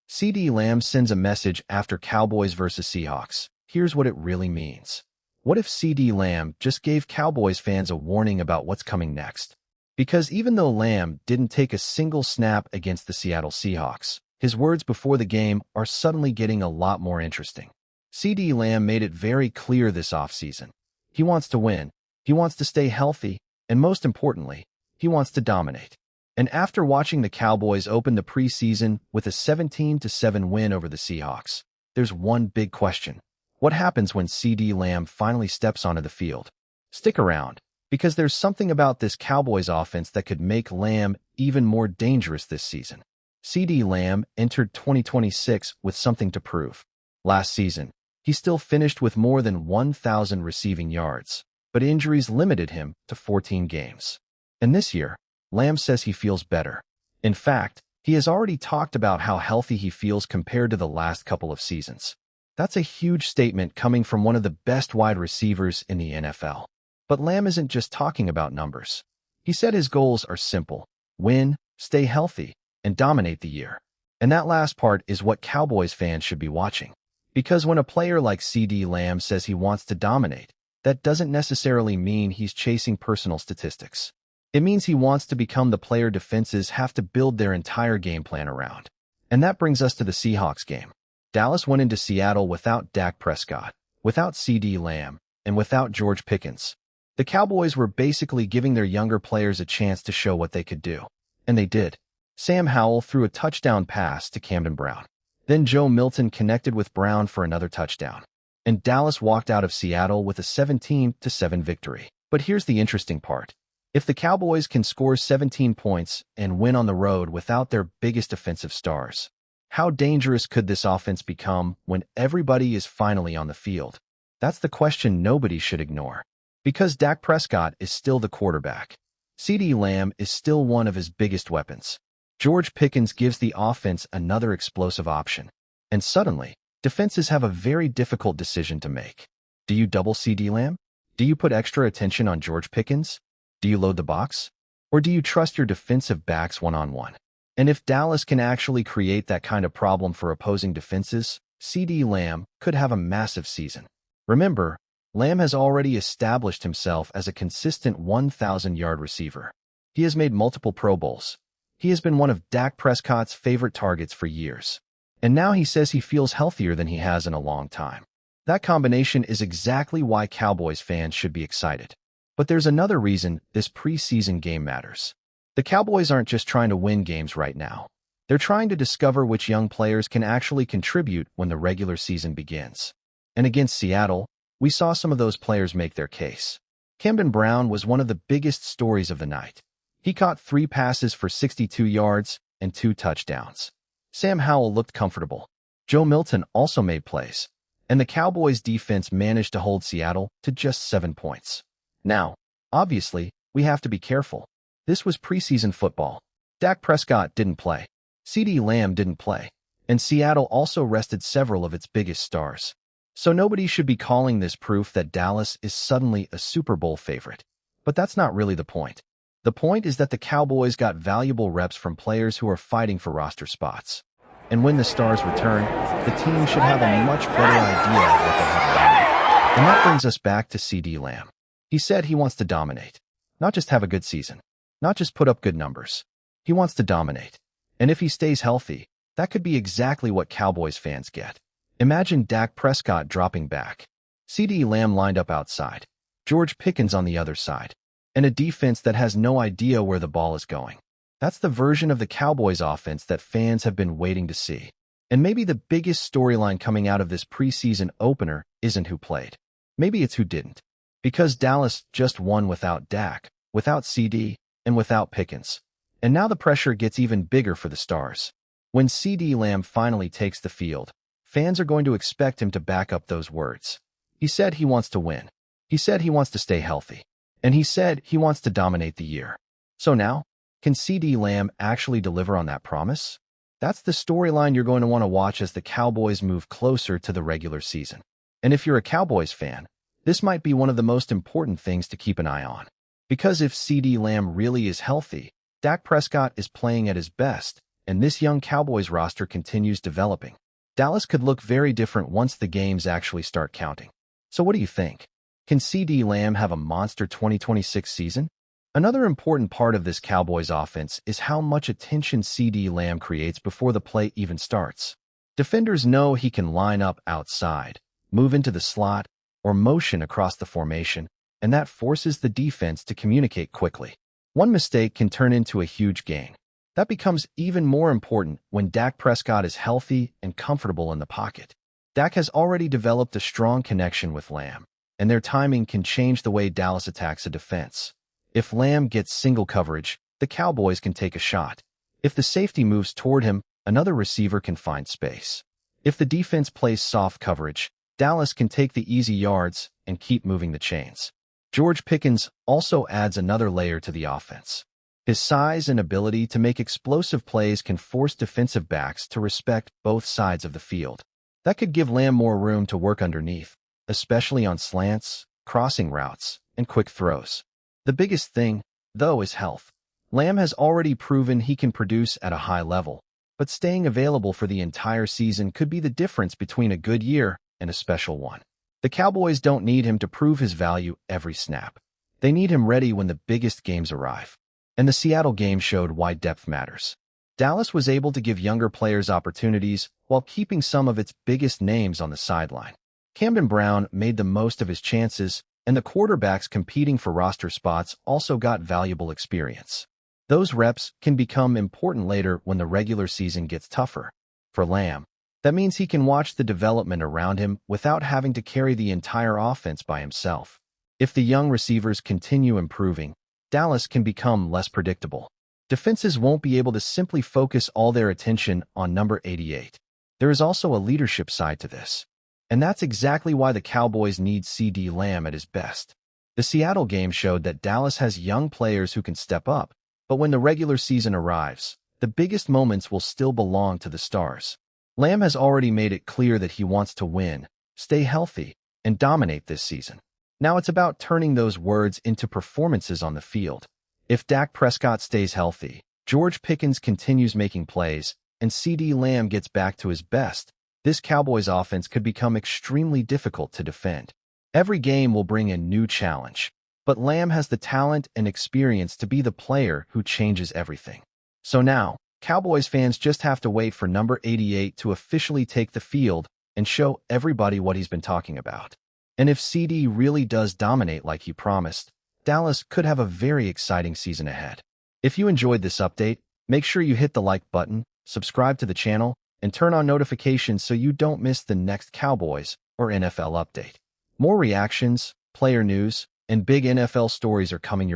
CeeDee Lamb sends a message after Cowboys vs. Seahawks. Here's what it really means. What if CeeDee Lamb just gave Cowboys fans a warning about what's coming next? Because even though Lamb didn't take a single snap against the Seattle Seahawks, his words before the game are suddenly getting a lot more interesting. CeeDee Lamb made it very clear this offseason. He wants to win, he wants to stay healthy, and most importantly, he wants to dominate. And after watching the Cowboys open the preseason with a 17-7 win over the Seahawks, there's one big question. What happens when CeeDee Lamb finally steps onto the field? Stick around, because there's something about this Cowboys offense that could make Lamb even more dangerous this season. CeeDee Lamb entered 2026 with something to prove. Last season, he still finished with more than 1,000 receiving yards, but injuries limited him to 14 games. And this year, Lamb says he feels better. In fact, he has already talked about how healthy he feels compared to the last couple of seasons. That's a huge statement coming from one of the best wide receivers in the NFL. But Lamb isn't just talking about numbers. He said his goals are simple: win, stay healthy, and dominate the year. And that last part is what Cowboys fans should be watching. Because when a player like CeeDee Lamb says he wants to dominate, that doesn't necessarily mean he's chasing personal statistics. It means he wants to become the player defenses have to build their entire game plan around. And that brings us to the Seahawks game. Dallas went into Seattle without Dak Prescott, without CeeDee Lamb, and without George Pickens. The Cowboys were basically giving their younger players a chance to show what they could do. And they did. Sam Howell threw a touchdown pass to Camden Brown. Then Joe Milton connected with Brown for another touchdown. And Dallas walked out of Seattle with a 17-7 victory. But here's the interesting part. If the Cowboys can score 17 points and win on the road without their biggest offensive stars, how dangerous could this offense become when everybody is finally on the field? That's the question nobody should ignore. Because Dak Prescott is still the quarterback. CeeDee Lamb is still one of his biggest weapons. George Pickens gives the offense another explosive option. And suddenly, defenses have a very difficult decision to make. Do you double CeeDee Lamb? Do you put extra attention on George Pickens? Do you load the box? Or do you trust your defensive backs one-on-one? And if Dallas can actually create that kind of problem for opposing defenses, CeeDee Lamb could have a massive season. Remember, Lamb has already established himself as a consistent 1,000-yard receiver. He has made multiple Pro Bowls. He has been one of Dak Prescott's favorite targets for years. And now he says he feels healthier than he has in a long time. That combination is exactly why Cowboys fans should be excited. But there's another reason this preseason game matters. The Cowboys aren't just trying to win games right now. They're trying to discover which young players can actually contribute when the regular season begins. And against Seattle, we saw some of those players make their case. Camden Brown was one of the biggest stories of the night. He caught 3 passes for 62 yards and 2 touchdowns. Sam Howell looked comfortable. Joe Milton also made plays. And the Cowboys' defense managed to hold Seattle to just 7 points. Now, obviously, we have to be careful. This was preseason football. Dak Prescott didn't play. CeeDee Lamb didn't play. And Seattle also rested several of its biggest stars. So nobody should be calling this proof that Dallas is suddenly a Super Bowl favorite. But that's not really the point. The point is that the Cowboys got valuable reps from players who are fighting for roster spots. And when the stars return, the team should have a much better idea of what they have done. And that brings us back to CeeDee Lamb. He said he wants to dominate. Not just have a good season. Not just put up good numbers. He wants to dominate. And if he stays healthy, that could be exactly what Cowboys fans get. Imagine Dak Prescott dropping back. CeeDee Lamb lined up outside. George Pickens on the other side. And a defense that has no idea where the ball is going. That's the version of the Cowboys offense that fans have been waiting to see. And maybe the biggest storyline coming out of this preseason opener isn't who played. Maybe it's who didn't. Because Dallas just won without Dak, without CeeDee, and without Pickens. And now the pressure gets even bigger for the stars. When CeeDee Lamb finally takes the field, fans are going to expect him to back up those words. He said he wants to win. He said he wants to stay healthy. And he said he wants to dominate the year. So now, can CeeDee Lamb actually deliver on that promise? That's the storyline you're going to want to watch as the Cowboys move closer to the regular season. And if you're a Cowboys fan, this might be one of the most important things to keep an eye on. Because if CeeDee Lamb really is healthy, Dak Prescott is playing at his best, and this young Cowboys roster continues developing, Dallas could look very different once the games actually start counting. So what do you think? Can CeeDee Lamb have a monster 2026 season? Another important part of this Cowboys offense is how much attention CeeDee Lamb creates before the play even starts. Defenders know he can line up outside, move into the slot, or motion across the formation, and that forces the defense to communicate quickly. One mistake can turn into a huge gain. That becomes even more important when Dak Prescott is healthy and comfortable in the pocket. Dak has already developed a strong connection with Lamb, and their timing can change the way Dallas attacks a defense. If Lamb gets single coverage, the Cowboys can take a shot. If the safety moves toward him, another receiver can find space. If the defense plays soft coverage, Dallas can take the easy yards and keep moving the chains. George Pickens also adds another layer to the offense. His size and ability to make explosive plays can force defensive backs to respect both sides of the field. That could give Lamb more room to work underneath, especially on slants, crossing routes, and quick throws. The biggest thing, though, is health. Lamb has already proven he can produce at a high level, but staying available for the entire season could be the difference between a good year and a special one. The Cowboys don't need him to prove his value every snap. They need him ready when the biggest games arrive. And the Seattle game showed why depth matters. Dallas was able to give younger players opportunities while keeping some of its biggest names on the sideline. Camden Brown made the most of his chances, and the quarterbacks competing for roster spots also got valuable experience. Those reps can become important later when the regular season gets tougher. For Lamb, that means he can watch the development around him without having to carry the entire offense by himself. If the young receivers continue improving, Dallas can become less predictable. Defenses won't be able to simply focus all their attention on number 88. There is also a leadership side to this. And that's exactly why the Cowboys need CeeDee Lamb at his best. The Seattle game showed that Dallas has young players who can step up, but when the regular season arrives, the biggest moments will still belong to the stars. Lamb has already made it clear that he wants to win, stay healthy, and dominate this season. Now it's about turning those words into performances on the field. If Dak Prescott stays healthy, George Pickens continues making plays, and CeeDee Lamb gets back to his best, this Cowboys offense could become extremely difficult to defend. Every game will bring a new challenge, but Lamb has the talent and experience to be the player who changes everything. So now, Cowboys fans just have to wait for number 88 to officially take the field and show everybody what he's been talking about. And if CeeDee really does dominate like he promised, Dallas could have a very exciting season ahead. If you enjoyed this update, make sure you hit the like button, subscribe to the channel, and turn on notifications so you don't miss the next Cowboys or NFL update. More reactions, player news, and big NFL stories are coming your way.